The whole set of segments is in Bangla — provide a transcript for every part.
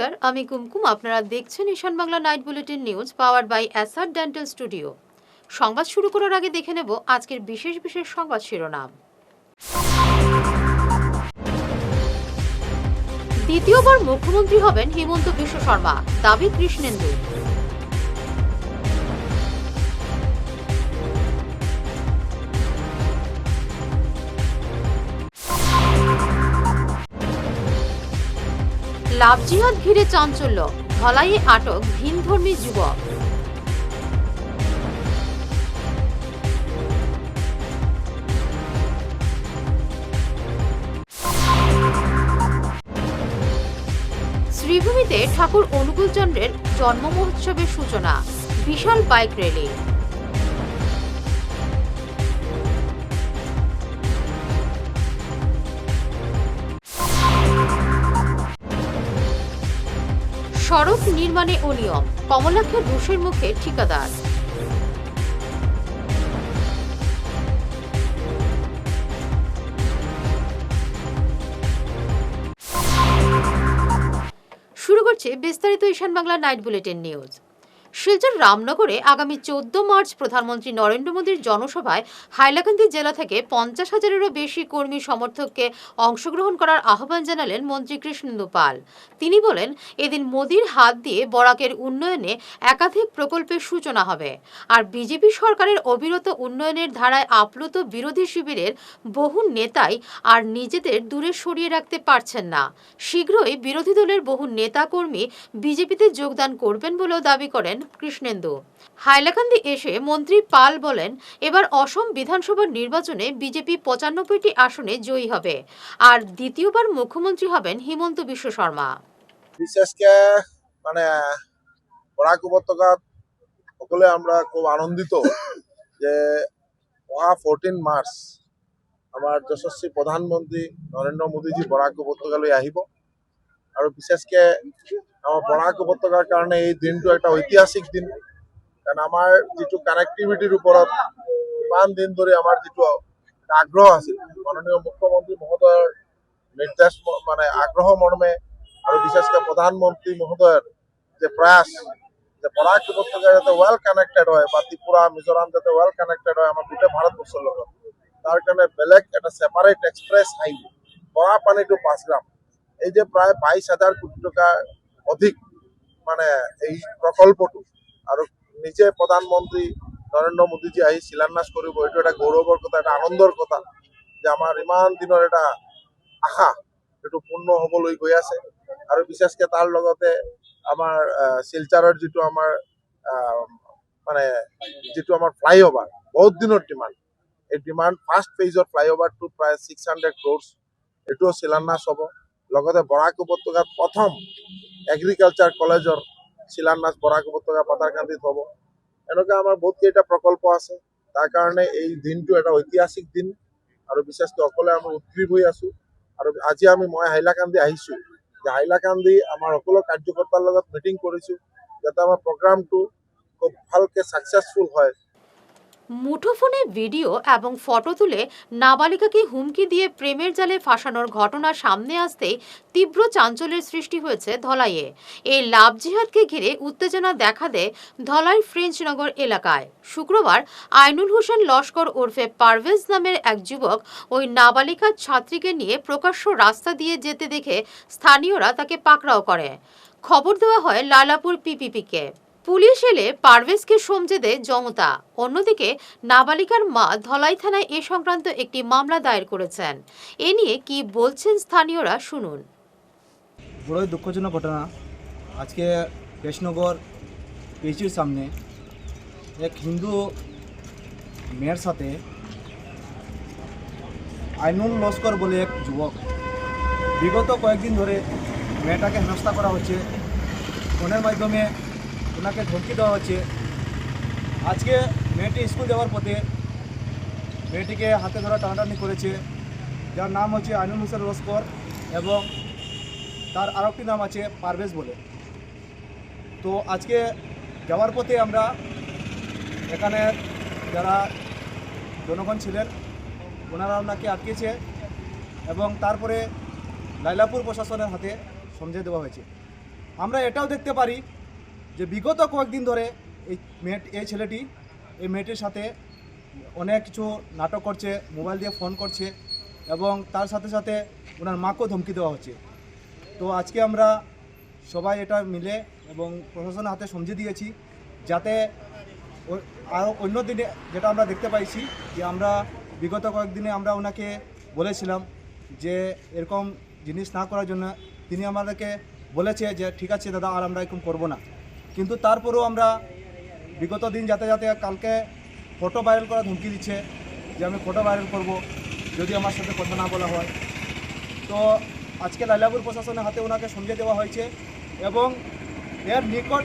নমস্কার, আমি কুমকুম। আপনারা দেখছেন Ishan Bangla night bulletin news powered by Acer dental studio. সংবাদ শুরু করার আগে দেখে নেব আজকের বিশেষ বিশেষ সংবাদ শিরোনাম। দ্বিতীয়বার মুখ্যমন্ত্রী হবেন হিমন্ত বিশ্ব শর্মা, দাবি কৃষ্ণেন্দু। লাভ জিহাদ ঘিরে চাঞ্চল্য, ধলাইয়ে আটক ভিনধর্মী যুবক। শ্রীভূমিতে ঠাকুর অনুকূলচন্দ্রের জন্ম মহোৎসবের সূচনা, বিশাল বাইক র্যালি। সড়ক নির্মাণে অনিয়ম, কমলাক্ষের ঘুষের মুখে ঠিকাদার। শুরু করছে বিস্তারিত Ishan Bangla night bulletin news. Silchar রামনগরে আগামী 14 মার্চ প্রধানমন্ত্রী নরেন্দ্র মোদীর জনসভায় হাইলাকান্দি জেলা থেকে 50,000-এরও বেশি কর্মী সমর্থককে অংশগ্রহণ করার আহ্বান জানালেন মন্ত্রী কৃষ্ণেন্দু পাল। তিনি বলেন, এদিন মোদীর হাত দিয়ে বরাকের উন্নয়নে একাধিক প্রকল্পের সূচনা হবে। আর বিজেপি সরকারের অবিরত উন্নয়নের ধারায় আপ্লুত বিরোধী শিবিরের বহু নেতাই আর নিজেদের দূরে সরিয়ে রাখতে পারছেন না। শীঘ্রই বিরোধী দলের বহু নেতাকর্মী বিজেপিতে যোগদান করবেন বলেও দাবি করেন কৃষ্ণেন্দু। হাইলাকান্দি এসে মন্ত্রী পাল বলেন, এবার অসম বিধানসভার নির্বাচনে বিজেপি 95টি আসনে জয়ী হবে আর দ্বিতীয়বার মুখ্যমন্ত্রী হবেন হিমন্ত বিশ্ব শর্মা। বিশেষকে বরাক উপত্যকাত সকলে আমরা খুব আনন্দিত যে অহা 14 মার্চ আমাৰ যশস্বী প্ৰধানমন্ত্ৰী নৰেন্দ্ৰ মোদীজী বৰাক উপত্যকালৈ আহিব আৰু বিশেষকে আমাৰ বৰাক উপত্যকাৰ কাৰণে এই দিনটো এটা ঐতিহাসিক দিন। কাৰণ আমাৰ যিটো কানেক্টিভিটিৰ ওপৰত ইমান দিন ধৰি আমাৰ যিটো আগ্ৰহ আছিল, মাননীয় মুখ্যমন্ত্ৰী মহোদয়ৰ নিৰ্দেশ আগ্ৰহ মৰ্মে আৰু বিশেষকে প্ৰধানমন্ত্ৰী মহোদয়ৰ যে প্ৰয়াস যে বৰাক উপত্যকা যাতে ৱেল কানেক্টেড হয় বা ত্ৰিপুৰা মিজোৰাম যাতে ৱেল কানেক্টেড হয় আমাৰ গোটেই ভাৰতবৰ্ষৰ লগত, তাৰ কাৰণে বেলেগ এটা separate express highway Barapani to Panchgram, এই যে প্ৰায় 22,000 কোটি টকা অধিক এই প্ৰকল্পটো আৰু নিজে প্ৰধানমন্ত্ৰী নৰেন্দ্ৰ মোদীজী আহি শিলান্যাস কৰিব, এইটো এটা গৌৰৱৰ কথা, এটা আনন্দৰ কথা যে আমাৰ ইমান দিনৰ এটা আশা এইটো পূৰ্ণ হ'বলৈ গৈ আছে। আৰু বিশেষকে তাৰ লগতে আমাৰ শিলচৰৰ যিটো আমাৰ ফ্লাইঅভাৰ বহুত দিনৰ ডিমাণ্ড, এই ডিমাণ্ড ফাৰ্ষ্ট ফেজৰ ফ্লাইঅভাৰটো প্ৰায় 600 crores, এইটোও শিলান্যাস হ'ব। লগতে বৰাক উপত্যকাত প্ৰথম এগ্ৰিকালচাৰ কলেজৰ শিলান্যাস বৰাক উপত্যকা পাতাৰকান্দিত হ'ব। এনেকুৱা আমাৰ বহুত কেইটা প্ৰকল্প আছে, তাৰ কাৰণে এই দিনটো এটা ঐতিহাসিক দিন আৰু বিশেষকৈ অকলে আমি উদ্গ্ৰীৱ হৈ আছো। আৰু আজি মই হাইলাকান্দি আহিছো, যে হাইলাকান্দি আমাৰ সকলো কাৰ্যকৰ্তাৰ লগত মিটিং কৰিছো যাতে আমাৰ প্রোগ্রামটো খুব ভালকে সাকসেসফুল হয়। মুঠোফোনে ভিডিও এবং ফটো তুলে নাবালিকাকে হুমকি দিয়ে প্রেমের জালে ফাঁসানোর ঘটনা সামনে আসতেই তীব্র চাঞ্চল্যের সৃষ্টি হয়েছে ধলাইয়ে। এই লাভ জিহাদকে ঘিরে উত্তেজনা দেখা দেয় ধলাই ফ্রেঞ্চনগর এলাকায়। শুক্রবার আইনুল হোসেন লস্কর ওরফে পারভেজ নামের এক যুবক ওই নাবালিকা ছাত্রীকে নিয়ে প্রকাশ্য রাস্তা দিয়ে যেতে দেখে স্থানীয়রা তাকে পাকড়াও করে। খবর দেওয়া হয় লালাপুর পিপিপিকে। পুলিশ এলে পারভেজকে সমঝে দেয় জনতা। অন্যদিকে নাবালিকার মা ধলাই থানায় এ সংক্রান্ত একটি মামলা দায়ের করেছেন। এ নিয়ে কি বলছেন স্থানীয়রা, শুনুন। বড়ই দুঃখজনক ঘটনা। আজকে কৃষ্ণনগর পিএইচইর সামনে এক হিন্দু মেয়ের সাথে আইনুল লস্কর বলে এক যুবক, বিগত কয়েকদিন ধরে মেয়েটাকে হেনস্থা করা হচ্ছে, ফোনের মাধ্যমে ওনাকে ধমকি দেওয়া হচ্ছে। আজকে মেয়েটি স্কুল যাওয়ার পথে মেয়েটিকে হাতে ধরা টানাটানি করেছে, যার নাম হচ্ছে আইনুল হোসেন লস্কর এবং তার আরেকটি নাম আছে পারভেজ বলে। তো আজকে যাওয়ার পথে আমরা এখানে যারা জনগণ ছিলেন ওনারা ওনাকে আটকেছে এবং তারপরে লাইলাপুর প্রশাসনের হাতে সমঝে দেওয়া হয়েছে। আমরা এটাও দেখতে পারি যে বিগত কয়েকদিন ধরে এই ছেলেটি এই মেয়েটির সাথে অনেক কিছু নাটক করছে, মোবাইল দিয়ে ফোন করছে এবং তার সাথে সাথে ওনার মাকেও ধমকি দেওয়া হচ্ছে। তো আজকে আমরা সবাই এটা মিলে এবং প্রশাসনের হাতে সমঝে দিয়েছি যাতে আরও অন্য দিনে যেটা আমরা দেখতে পাইছি যে আমরা বিগত কয়েকদিনে আমরা ওনাকে বলেছিলাম যে এরকম জিনিস না করার জন্য। তিনি আমাদেরকে বলেছে যে ঠিক আছে দাদা, আর আমরা এরকম করবো না। কিন্তু তারপরেও আমরা বিগত দিন যাতে কালকে ফটো ভাইরাল করা ধমকি দিচ্ছে যে আমি ফটো ভাইরাল করব যদি আমার সাথে কথা না বলা হয়। তো আজকে লাইলাপুর প্রশাসনের হাতে ওনাকে সমঝে দেওয়া হয়েছে এবং এর নিকট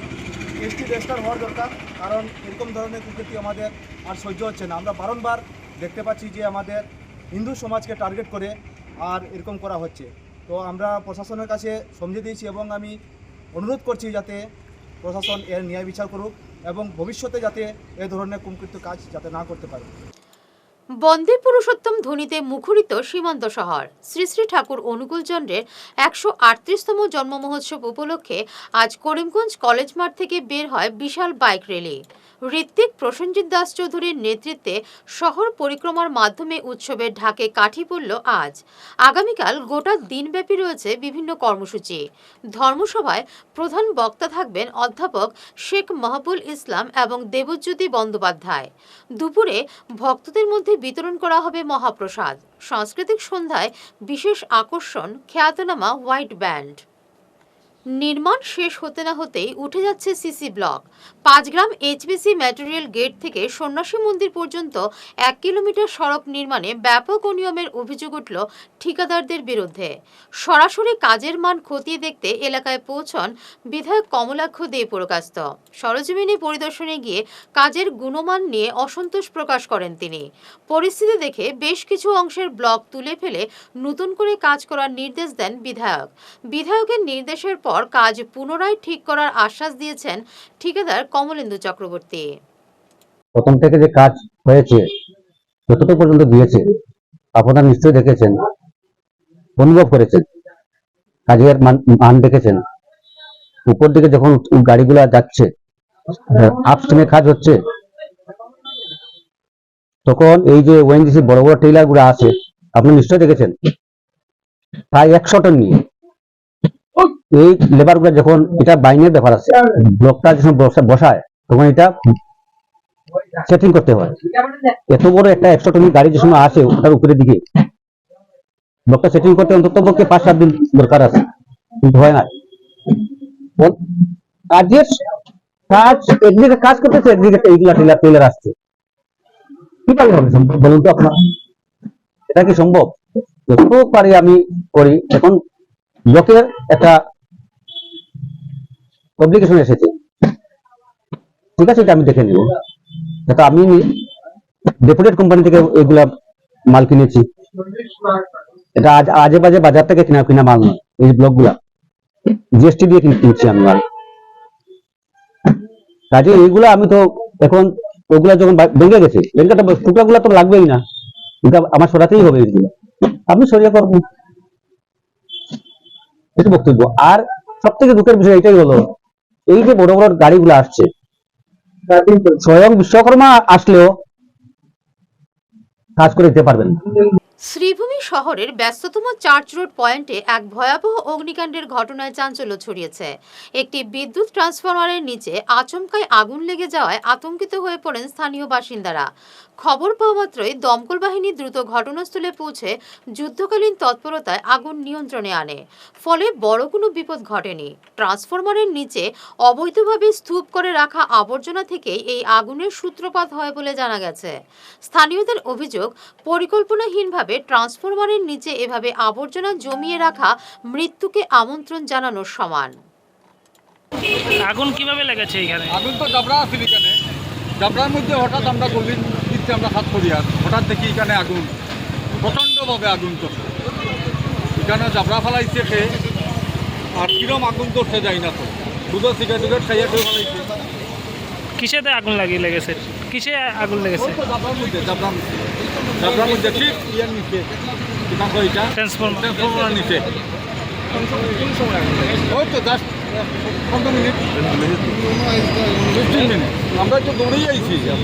এসটি রেজিস্টার হওয়ার দরকার, কারণ এরকম ধরনের কুকীর্তি আমাদের আর সহ্য হচ্ছে না। আমরা বারংবার দেখতে পাচ্ছি যে আমাদের হিন্দু সমাজকে টার্গেট করে আর এরকম করা হচ্ছে। তো আমরা প্রশাসনের কাছে সমঝে দিয়েছি এবং আমি অনুরোধ করছি যাতে প্রশাসন এর ন্যায় বিচার করুক এবং ভবিষ্যতে যাতে এ ধরনের কুকীর্তি কাজ যাতে না করতে পারে। বন্দে পুরুষোত্তম ধ্বনিতে মুখরিত সীমান্ত শহর। শ্রী শ্রী ঠাকুর অনুকূলচন্দ্রের 138তম জন্ম মহোৎসব উপলক্ষে আজ করিমগঞ্জ কলেজ মাঠ থেকে বের হয় বিশাল বাইক র্যালি। ঋত্বিক প্রসেনজিৎ দাস চৌধুরীর নেতৃত্বে শহর পরিক্রমার মাধ্যমে উৎসবের ঢাকে কাঠি পড়ল আজ। আগামীকাল গোটা দিনব্যাপী রয়েছে বিভিন্ন কর্মসূচি। ধর্মসভায় প্রধান বক্তা থাকবেন অধ্যাপক শেখ মাহবুল ইসলাম এবং দেবজ্যোতি বন্দ্যোপাধ্যায়। দুপুরে ভক্তদের মধ্যে বিতরণ করা হবে মহাপ্রসাদ। সাংস্কৃতিক সন্ধ্যায় বিশেষ আকর্ষণ খ্যাতনামা হোয়াইট ব্যান্ড। নির্মাণ শেষ হতে না হতেই উঠে যাচ্ছে সিসি ব্লক। 5 গ্রাম এইচবিসি ম্যাটেরিয়াল গেট থেকে সন্ন্যাসী মন্দির পর্যন্ত 1 কিলোমিটার সড়ক নির্মাণে ব্যাপক অনিয়মের অভিযোগ উঠল ঠিকাদারদের বিরুদ্ধে। সরাসরি কাজের মান খতিয়ে দেখতে এলাকায় পৌঁছন বিধায়ক কমলাক্ষ দে পুরকাস্ত। সরজমিনে পরিদর্শনে গিয়ে কাজের গুণমান নিয়ে অসন্তোষ প্রকাশ করেন তিনি। পরিস্থিতি দেখে বেশ কিছু অংশের ব্লক তুলে ফেলে নতুন করে কাজ করার নির্দেশ দেন বিধায়ক। বিধায়কের নির্দেশের পর কাজ পুনরায় ঠিক করার আশ্বাস দিয়েছেন ঠিকাদার কমলেন্দু চক্রবর্তী। প্রথম থেকে যে কাজ হয়েছে যতটুকু পর্যন্ত দিয়েছে আপনারা নিশ্চয়ই দেখেছেন, অনুভব করেছেন, কাজের মান দেখেছেন। উপর দিকে যখন গাড়িগুলা যাচ্ছে, আপস্ট্রিমে কাজ হচ্ছে, তখন এই যে ওএনজিসি বড় বড় ট্রেলার গুলো আছে আপনারা নিশ্চয়ই দেখেছেন, প্রায় 100 টন নিয়ে এই লেবার গুলা যখন এটা বাইনের ব্যাপার আছে, ব্লকটা যখন বসায় তখন এটা সেটিং করতে হয়। এত বড় একটা 100 টনের গাড়ি যে সময় আসে ওটার উপরের দিকে ব্লকটা সেটিং করতে অন্তত পক্ষে 5-7 দিন দরকার আছে, কিন্তু হয় না। কাজ একদিকে কাজ করতেছে, একদিকে এইগুলা টেলার আসছে, কিভাবে হবে বলুন তো আপনার? এটা কি সম্ভব? যতটুকু পারি আমি করি। এখন ব্লকের একটা অ্যাপ্লিকেশন এসেছে, ঠিক আছে, এটা আমি দেখে নিব। এটা আমি ডেপুটেড কোম্পানি থেকে এগুলা মাল কিনেছি, এটা আজে বাজে বাজার থেকে কিনা মাল নয়। এই ব্লক গুলা জিএসটি দিয়ে কিনছি আমি মাল। কাজে এইগুলা আমি তো এখন ওগুলা যখন ভেঙে গেছে, টুকরা গুলা তো লাগবেই না, কিন্তু আমার সরাতেই হবে। এইগুলো আমি সরিয়ে করবো, এটা বক্তব্য। আর সব থেকে দুঃখের বিষয় এটাই হলো, এই যে বড় বড় গাড়িগুলো আসছে, স্বয়ং বিশ্বকর্মা আসলেও কাজ করে দিতে পারবেন। শ্রীভূমি শহরের ব্যস্ততম চার্চ রোড পয়েন্টে এক ভয়াবহ অগ্নিকাণ্ডের ঘটনায় চাঞ্চল্য ছড়িয়েছে। একটি বিদ্যুৎ ট্রান্সফরমারের নিচে আচমকায় আগুন লেগে যাওয়ায় আতঙ্কিত হয়ে পড়েন স্থানীয় বাসিন্দারা। খবর পাওয়া মাত্রই দমকল বাহিনী দ্রুত ঘটনাস্থলে পৌঁছে যুদ্ধকালীন তৎপরতায় আগুন নিয়ন্ত্রণে আনে। ফলে বড় কোনো বিপদ ঘটেনি। ট্রান্সফরমারের নিচে অবৈধভাবে স্তূপ করে রাখা আবর্জনা থেকেই এই আগুনের সূত্রপাত হয় বলে জানা গেছে। স্থানীয়দের অভিযোগ, পরিকল্পনাহীনভাবে ট্রান্সফরমারের নিচে এভাবে আবর্জনা জমিয়ে রাখা মৃত্যুকে আমন্ত্রণ জানানোর সমান। আগুন কিভাবে লেগেছে এখানে? আগুন তো জাবরা আছিল এখানে, জাবরার মধ্যে হঠাৎ আমরা গলির দিতে আমরা হাত করি, আর হঠাৎ দেখি এখানে আগুন, প্রচণ্ডভাবে আগুন করছে। এখানে জাবরা ফেলাইছে সে, আর কিরম আগুন করছে যাই না তো, দুটো সিগারেট খাইয়া খেয়ে ফেলাইছে। কিসেতে আগুন লেগেছে? কিসে আগুন লেগেছে? জাবরার মধ্যে ঠিক ইয়ার নিচে, ট্রান্সফরমার নিচে। ওই তো জাস্ট 15 মিনিট 15 মিনিট আমরা তো দৌড়েই আইছি সব।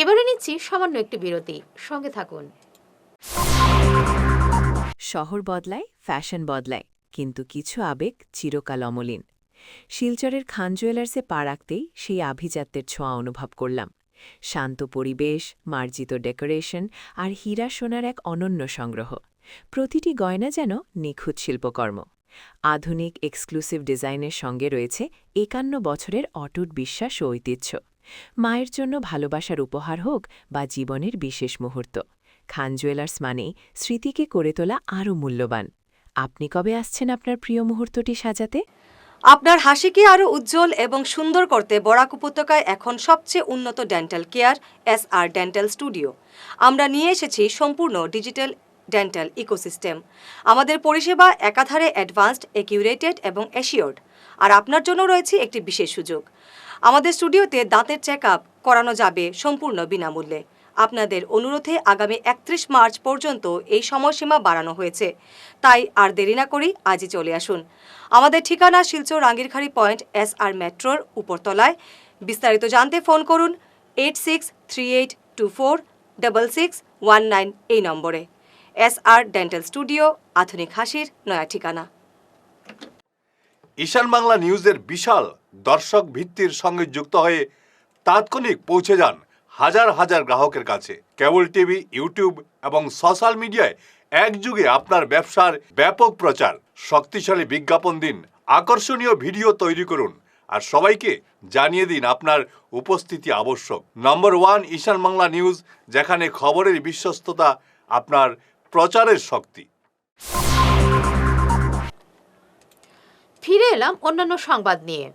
এবারে নিচ্ছি সামান্য একটি বিরতি, সঙ্গে থাকুন। শহর বদলায়, ফ্যাশন বদলায়, কিন্তু কিছু আবেগ চিরকাল অমলিন। শিলচরের খান জুয়েলার্সে পা রাখতেই সেই আভিজাত্যের ছোঁয়া অনুভব করলাম। শান্ত পরিবেশ, মার্জিত ডেকোরেশন আর হীরা সোনার এক অনন্য সংগ্রহ। প্রতিটি গয়না যেন নিখুঁত শিল্পকর্ম। আধুনিক এক্সক্লুসিভ ডিজাইনের সঙ্গে রয়েছে 51 বছরের অটুট বিশ্বাস ও ঐতিহ্য। মায়ের জন্য ভালোবাসার উপহার হোক বা জীবনের বিশেষ মুহূর্ত, খান জুয়েলার্স মানেই স্মৃতিকে করে তোলা আরও মূল্যবান। আপনি কবে আসছেন আপনার প্রিয় মুহূর্তটি সাজাতে? আপনার হাসিকে আরও উজ্জ্বল এবং সুন্দর করতে বরাক উপত্যকায় এখন সবচেয়ে উন্নত dental care SR dental studio. আমরা নিয়ে এসেছি সম্পূর্ণ ডিজিটাল ডেন্টাল ইকোসিস্টেম। আমাদের পরিষেবা একাধারে অ্যাডভান্সড, একিউরেটেড এবং অ্যাসিওর্ড। আর আপনার জন্য রয়েছে একটি বিশেষ সুযোগ। আমাদের স্টুডিওতে দাঁতের চেকআপ করানো যাবে সম্পূর্ণ বিনামূল্যে। আপনাদের অনুরোধে আগামী 31 মার্চ পর্যন্ত এই সময়সীমা বাড়ানো হয়েছে। তাই আর দেরি না করি আজই চলে আসুন। আমাদের ঠিকানা শিলচর রাঙ্গিরখাড়ি পয়েন্ট SR মেট্রোর উপরতলায়। বিস্তারিত জানতে ফোন করুন 8638246619 এই নম্বরে। SR ডেন্টাল স্টুডিও, আধুনিক হাসির নয়া ঠিকানা। ঈশান বাংলা নিউজের বিশাল দর্শক ভিত্তির সঙ্গে যুক্ত হয়ে তাৎক্ষণিক পৌঁছে যান হাজার হাজার গ্রাহকের কাছে। কেবল টিভি, ইউটিউব এবং সোশ্যাল মিডিয়ায় একযুগে আপনার ব্যবসার ব্যাপক প্রচার। শক্তিশালী বিজ্ঞাপন দিন, আকর্ষণীয় ভিডিও তৈরি করুন আর সবাইকে জানিয়ে দিন আপনার উপস্থিতি আবশ্যক। নম্বর 1 ঈশান বাংলা নিউজ, যেখানে খবরের বিশ্বস্ততা আপনার প্রচারের শক্তি। ফিরে এলাম অন্যান্য সংবাদ নিয়ে।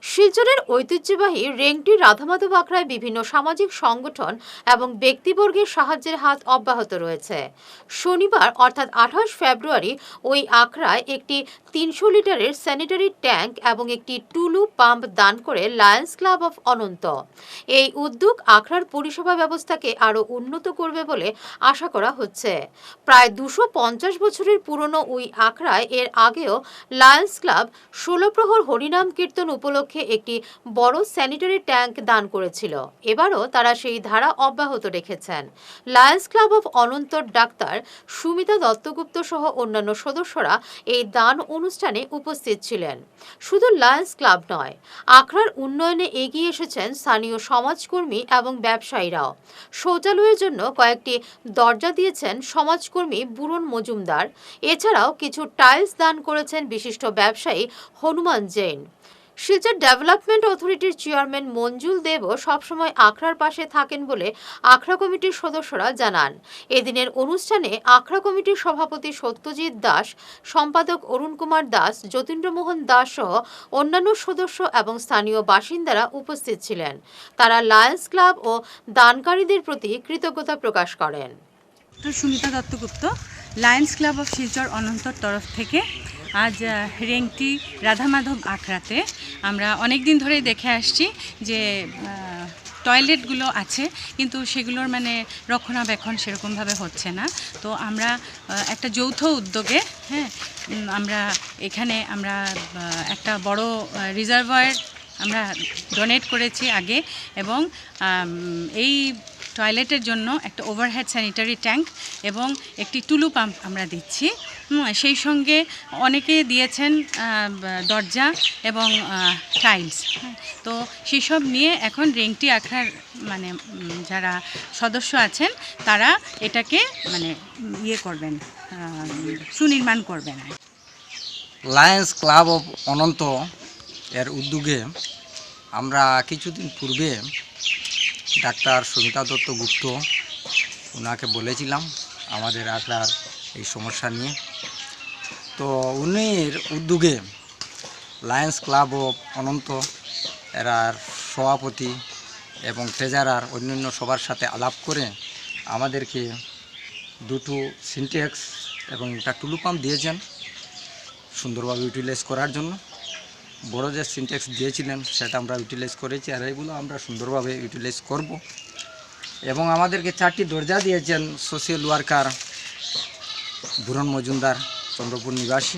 শিলচরের ঐতিহ্যবাহী রেংটি রাধামাধব আখড়ায় বিভিন্ন সামাজিক সংগঠন এবং ব্যক্তিবর্গের সাহায্যের হাত অব্যাহত রয়েছে। শনিবার অর্থাৎ 28 ফেব্রুয়ারি ওই আখড়ায় একটি 300 লিটারের স্যানিটারি ট্যাঙ্ক এবং একটি টুলু পাম্প দান করে লায়ন্স ক্লাব অফ অনন্ত। এই উদ্যোগ আখড়ার পরিষেবা ব্যবস্থাকে আরও উন্নত করবে বলে আশা করা হচ্ছে। প্রায় 250 বছরের পুরনো ওই আখড়ায় এর আগেও লায়ন্স ক্লাব 16 প্রহর হরিনাম কীর্তন উপলক্ষে একটি বড় স্যানিটারি ট্যাঙ্ক দান করেছিল। এবারও তারা সেই ধারা অব্যাহত রেখেছেন। Lions club of Anantar doctor Sumita Duttagupta সহ অন্যান্য সদস্যরা এই দান অনুষ্ঠানে উপস্থিত ছিলেন। শুধু লায়ন্স ক্লাব নয়, আখড়ার উন্নয়নে এগিয়ে এসেছেন স্থানীয় সমাজকর্মী এবং ব্যবসায়ীরাও। শৌচালয়ের জন্য কয়েকটি দরজা দিয়েছেন সমাজকর্মী বুরন মজুমদার। এছাড়াও কিছু টাইলস দান করেছেন বিশিষ্ট ব্যবসায়ী হনুমান জৈন। শিলচর ডেভেলপমেন্ট অথরিটির চেয়ারম্যান মঞ্জুল দেবও সবসময় আখড়ার পাশে থাকেন বলে আখড়া কমিটির সদস্যরা জানান। এদিনের অনুষ্ঠানে আখড়া কমিটির সভাপতি সত্যজিৎ দাস, সম্পাদক অরুণ কুমার দাস, যতীন্দ্রমোহন দাস সহ অন্যান্য সদস্য এবং স্থানীয় বাসিন্দারা উপস্থিত ছিলেন। তারা লায়ন্স ক্লাব ও দানকারীদের প্রতি কৃতজ্ঞতা প্রকাশ করেন। Sumita Duttagupta, Lions club of Silchar Anantar তরফ থেকে আজ রেংটি রাধামাধব আখড়াতে আমরা অনেক দিন ধরে দেখে আসছি যে টয়লেটগুলো আছে কিন্তু সেগুলোর মানে রক্ষণাবেক্ষণ সেরকমভাবে হচ্ছে না। তো আমরা একটা যৌথ উদ্যোগে আমরা এখানে একটা বড় রিজার্ভয়ার আমরা ডোনেট করেছি আগে, এবং এই টয়লেটের জন্য একটা ওভারহেড স্যানিটারি ট্যাঙ্ক এবং একটি টুলু পাম্প আমরা দিচ্ছি। সেই সঙ্গে অনেকে দিয়েছেন দরজা এবং টাইলস। তো সেসব নিয়ে এখন রেংটি আখড়ার মানে যারা সদস্য আছেন তারা এটাকে মানে করবেন, সুনির্মাণ করবেন। লায়ন্স ক্লাব অফ অনন্ত এর উদ্যোগে আমরা কিছুদিন পূর্বে ডাক্তার সুমিতা দত্তগুপ্ত ওনাকে বলেছিলাম আমাদের আখড়ার এই সমস্যা নিয়ে। তো উনির উদ্যোগে লায়ন্স ক্লাব অফ অনন্ত এরার সভাপতি এবং ট্রেজারার অন্যান্য সবার সাথে আলাপ করে আমাদেরকে 2টো সিনটেক্স এবং একটা টুলু পাম্প দিয়েছেন সুন্দরভাবে ইউটিলাইজ করার জন্য। বড় যে সিনটেক্স দিয়েছিলেন সেটা আমরা ইউটিলাইজ করেছি, আর এগুলো আমরা সুন্দরভাবে ইউটিলাইজ করব। এবং আমাদেরকে 4টি দরজা দিয়েছেন social worker boron Majumdar, Chandrapur নিবাসী।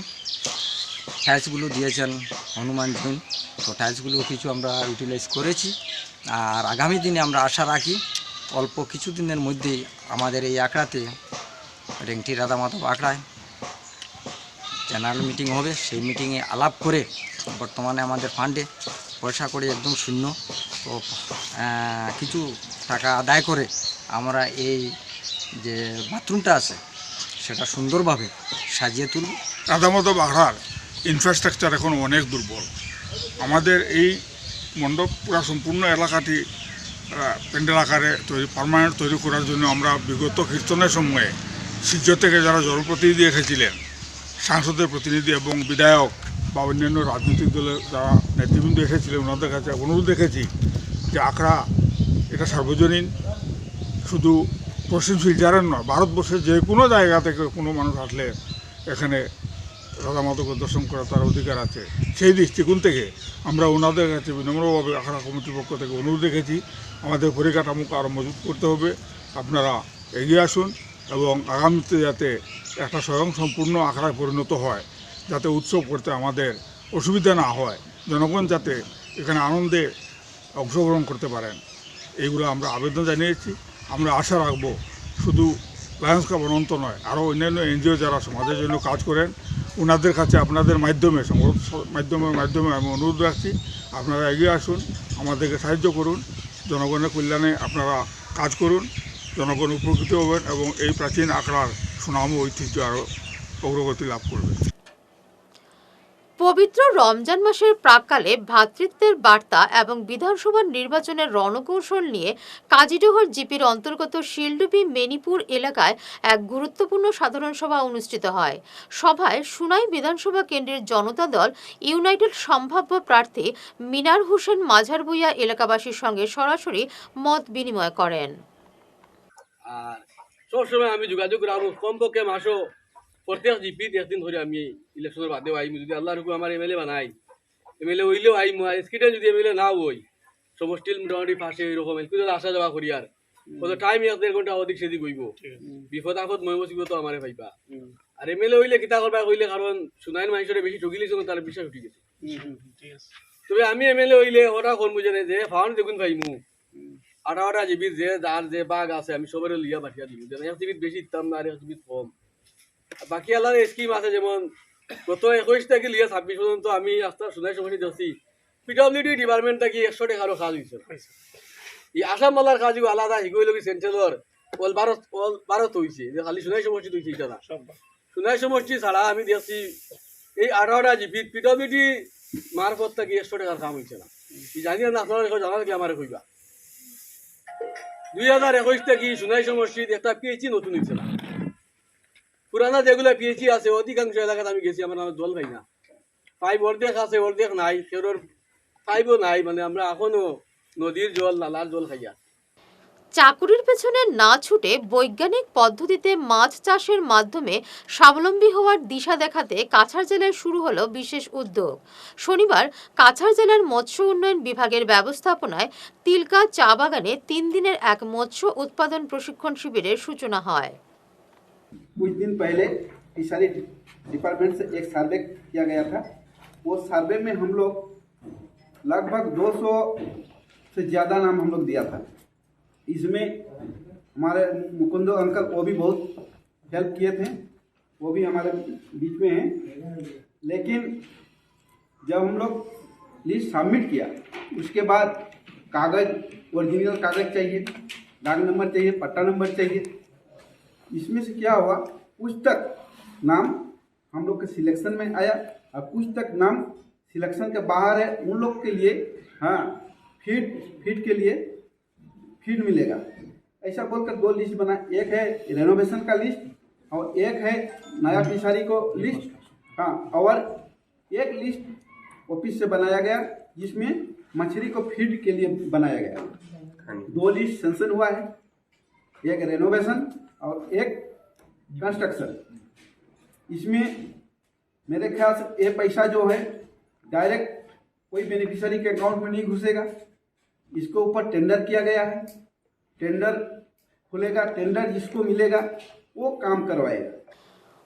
টাইলসগুলো দিয়েছেন হনুমান জৈন, তো টাইলসগুলো কিছু আমরা ইউটিলাইজ করেছি। আর আগামী দিনে আমরা আশা রাখি অল্প কিছুদিনের মধ্যেই আমাদের এই আখড়াতে রেংটি রাধা মাধব আখড়ায় জেনারেল মিটিং হবে। সেই মিটিংয়ে আলাপ করে বর্তমানে আমাদের ফান্ডে পয়সা করে একদম শূন্য, তো কিছু টাকা আদায় করে আমরা এই যে বাথরুমটা আছে সেটা সুন্দরভাবে সাজিয়ে তুলব। রাধা মাধব আখড়ার ইনফ্রাস্ট্রাকচার এখন অনেক দুর্বল। আমাদের এই মণ্ডপ পুরা সম্পূর্ণ এলাকাটি প্যান্ডেল আকারে পার্মানেন্ট তৈরি করার জন্য আমরা বিগত কীর্তনের সময়ে শিষ্য থেকে যারা জনপ্রতিনিধি এসেছিলেন, সাংসদের প্রতিনিধি এবং বিধায়ক বা অন্যান্য রাজনৈতিক দলের যারা নেতৃবৃন্দ এসেছিলেন, ওনাদের কাছে অনুরোধ রেখেছি যে আখড়া এটা সার্বজনীন, শুধু পশ্চিম শিলচরের নয়, ভারতবর্ষের যে কোনো জায়গা থেকে কোনো মানুষ আসলে এখানে রাধা মাধবকে দর্শন করার তার অধিকার আছে। সেই দৃষ্টিকোণ থেকে আমরা ওনাদের কাছে বিনম্রভাবে আখড়া কমিটির পক্ষ থেকে অনুরোধ রেখেছি, আমাদের পরিকাঠামোকে আরও মজবুত করতে হবে, আপনারা এগিয়ে আসুন এবং আগামীতে যাতে একটা স্বয়ংসম্পূর্ণ আখড়ায় পরিণত হয়, যাতে উৎসব করতে আমাদের অসুবিধা না হয়, জনগণ যাতে এখানে আনন্দে অংশগ্রহণ করতে পারেন, এইগুলো আমরা আবেদন জানিয়েছি। আমরা আশা রাখবো শুধু লায়ন্স ক্লাব অনন্ত নয়, আরও অন্যান্য এনজিও যারা সমাজের জন্য কাজ করেন, ওনাদের কাছে আপনাদের মাধ্যমে মাধ্যমে আমি অনুরোধ রাখছি, আপনারা এগিয়ে আসুন, আমাদেরকে সাহায্য করুন, জনগণের কল্যাণে আপনারা কাজ করুন, জনগণ উপকৃত হবেন এবং এই প্রাচীন আখড়ার সুনাম ও ঐতিহ্য আরও অগ্রগতি লাভ করবে। পবিত্র রমজান মাসের প্রাক্কালে ভ্রাতৃত্বের বার্তা এবং বিধানসভা নির্বাচনের রণকৌশল নিয়ে কাজিডোহর জিপির অন্তর্গত শিলডুবি মেনিপুর এলাকায় এক গুরুত্বপূর্ণ সাধারণ সভা অনুষ্ঠিত হয়। সভায় সুনাই বিধানসভা কেন্দ্রের জনতা দল ইউনাইটেড সম্ভাব্য প্রার্থী মিনার হোসেন মাঝার ভূঁইয়া এলাকাবাসীর সঙ্গে সরাসরি মত বিনিময় করেন। আর সবসময় আমি যোগাযোগ রাখবো, কমপক্ষে মাসও প্রত্যেক জিপি একদিন ধরে আমি ইলেকশনের বাদেও আইম, যদি আল্লাহর হুকুম আমার এমএলএ বানাই, এমএলএ হইলেও আইম, স্কিটে যদি এমএলএ না হই সমষ্টির মোটামুটি পাশে এরকম স্কুলে আসা যাওয়া করি, আর কত টাইম 1-1.5 ঘন্টা অধিক সেদিক হইব, বিপদ আপদ মই বসিব তো আমারে পাইবা। আর এমএলএ হইলে কিতা করবা হইলে, কারণ সুনাইন মানুষের বেশি ঠকিলিছ তার বিশ্বাস উঠি গেছে। তবে আমি এমএলএ হইলে ওটা করবো যে ফাউন্ড দেখুন পাইমু 18টা জিবির যে যার যে বাঘ আছে আমি সবার লিয়া পাঠিয়া দিব, যেন 1 জিবির বেশি দিতাম না আর 1 জিবির কম। বাকি আল্লাহর স্কিম আছে, যেমন গত 21 থেকে লিয়া 26 পর্যন্ত আমি আস্তা সুনাই সমস্যা দেখছি পিডব্লিউডি ডিপার্টমেন্ট থেকে 100 টাকারও কাজ হয়েছে। এই আসাম মালার কাজগুলো আলাদা হিগই লগি সেন্ট্রালর অল ভারত হয়েছে, যে খালি সুনাই সমষ্টি হয়েছে এটা না। সুনাই সমষ্টি ছাড়া আমি দেখছি এই 18টা জিপি পিডব্লিউডি মারফত থেকে 100 টাকার কাম হয়েছে না। জানি না আপনারা জানা কি আমার কইবা। 2021 থেকে সুনাই সমষ্টির একটা পিএইচি নতুন হয়েছে না। পুরানা যেগুলো পিএইচি আছে অধিকাংশ এলাকাতে আমি গেছি, আমার জল খাই না, পাইপ অর্ধেক আছে অর্ধেক নাই, কেউর পাইপও নাই, মানে আমরা এখনো নদীর জল নালার জল খাইয়া। চাকুরির পেছনে না ছুটে বৈজ্ঞানিক পদ্ধতিতে মাছ চাষের মাধ্যমে স্বাবলম্বী হওয়ার দিশা দেখাতে কাছাড় জেলায় শুরু হলো বিশেষ উদ্যোগ। শনিবার কাছাড় জেলার মৎস্য উন্নয়ন বিভাগের ব্যবস্থাপনায় তিলকা চা বাগানে 3 দিনের এক মৎস্য উৎপাদন প্রশিক্ষণ শিবিরের সূচনা হয়। कुछ दिन पहले फिशरी डिपार्टमेंट से एक सर्वे किया गया था। वो सर्वे में हम लोग लगभग 200 से ज़्यादा नाम हम लोग दिया था। इसमें हमारे मुकुंदो अंकल वो भी बहुत हेल्प किए थे, वो भी हमारे बीच में हैं। लेकिन जब हम लोग लिस्ट सबमिट किया उसके बाद कागज़ ओरिजिनल कागज़ चाहिए, डाक नंबर चाहिए, पट्टा नंबर चाहिए। इसमें से क्या हुआ, कुछ तक नाम हम लोग के सिलेक्शन में आया और कुछ तक नाम सिलेक्शन के बाहर है। उन लोग के लिए हाँ फीड के लिए फीड मिलेगा, ऐसा बोलकर 2 लिस्ट बना। एक है रेनोवेशन का लिस्ट और एक है नया फिशरी को लिस्ट। हाँ, और एक लिस्ट ऑफिस से बनाया गया जिसमें मछली को फीड के लिए बनाया गया। 2 लिस्ट सेंशन हुआ है, एक रेनोवेशन और एक कंस्ट्रक्शन। इसमें मेरे ख्याल से ये पैसा जो है डायरेक्ट कोई बेनिफिशियरी के अकाउंट में नहीं घुसेगा। इसके ऊपर टेंडर किया गया है, टेंडर खुलेगा, टेंडर जिसको मिलेगा वो काम करवाएगा।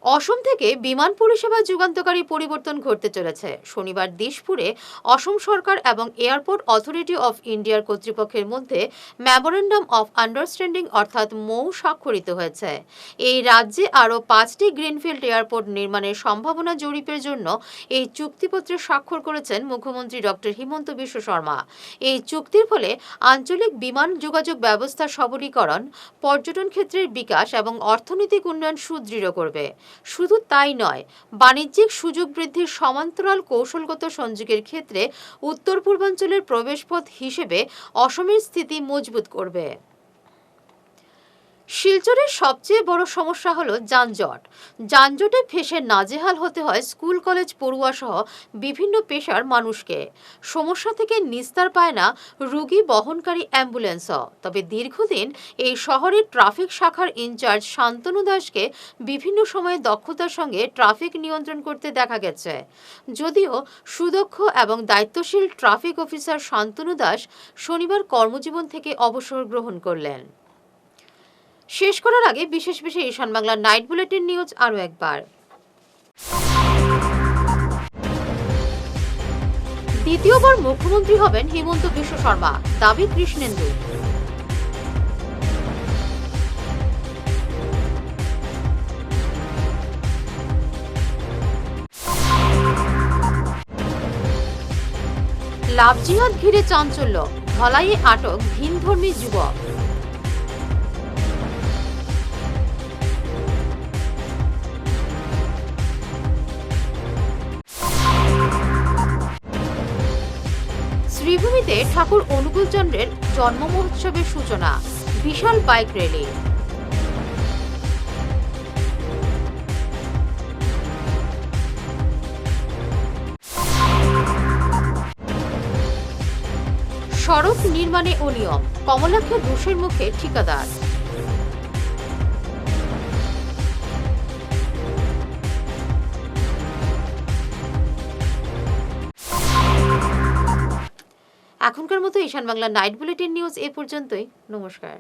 অসম থেকে বিমান পরিষেবা যুগান্তকারী পরিবর্তন ঘটতে চলেছে। শনিবার দিশপুরে অসম সরকার এবং এয়ারপোর্ট অথরিটি অফ ইন্ডিয়ার কর্তৃপক্ষের মধ্যে মেমোরেন্ডাম অফ আন্ডারস্ট্যান্ডিং অর্থাৎ মৌ স্বাক্ষরিত হয়েছে। এই রাজ্যে আরও 5টি গ্রিনফিল্ড এয়ারপোর্ট নির্মাণের সম্ভাবনা জরিপের জন্য এই চুক্তিপত্রে স্বাক্ষর করেছেন মুখ্যমন্ত্রী ডক্টর হিমন্ত বিশ্ব শর্মা। এই চুক্তির ফলে আঞ্চলিক বিমান যোগাযোগ ব্যবস্থা সবলীকরণ, পর্যটন ক্ষেত্রের বিকাশ এবং অর্থনৈতিক উন্নয়ন সুদৃঢ় করবে। শুধু তাই নয়, বাণিজ্যিক সুযোগ বৃদ্ধির সমান্তরাল কৌশলগত সংযোগের ক্ষেত্রে উত্তর পূর্বাঞ্চলের প্রবেশপথ হিসেবে অসমের স্থিতি মজবুত করবে। শিলচরের সবচেয়ে বড় সমস্যা হলো যানজট। যানজটে ফেঁসে নাজেহাল হতে হয় স্কুল কলেজ পড়ুয়া সহ বিভিন্ন পেশার মানুষকে। সমস্যা থেকে নিস্তার পায় না রোগী বহনকারী অ্যাম্বুলেন্সও। তবে দীর্ঘদিন এই শহরের ট্রাফিক শাখার ইনচার্জ শান্তনু দাসকে বিভিন্ন সময়ে দক্ষতার সঙ্গে ট্রাফিক নিয়ন্ত্রণ করতে দেখা গেছে। যদিও সুদক্ষ এবং দায়িত্বশীল ট্রাফিক অফিসার শান্তনু দাস শনিবার কর্মজীবন থেকে অবসর গ্রহণ করলেন। শেষ করার আগে বিশেষ ঈশান বাংলা নাইট বুলেটিন নিউজ আরও একবার। দ্বিতীয়বার মুখ্যমন্ত্রী হবেন হিমন্ত বিশ্ব শর্মা, দাবি কৃষ্ণেন্দু। লাভ জিহাদ ঘিরে চাঞ্চল্য, ধলাইয়ে আটক ভিনধর্মী যুবক। শ্রীভূমিতে ঠাকুর অনুকূলচন্দ্রের জন্ম মহোৎসবের সূচনা, বিশাল বাইক র্যালি। সড়ক নির্মাণে অনিয়ম, কমলাক্ষে দোষের মুখে ঠিকাদার। এখনকার মতো ঈশান বাংলা নাইট বুলেটিন নিউজ এ পর্যন্তই। নমস্কার।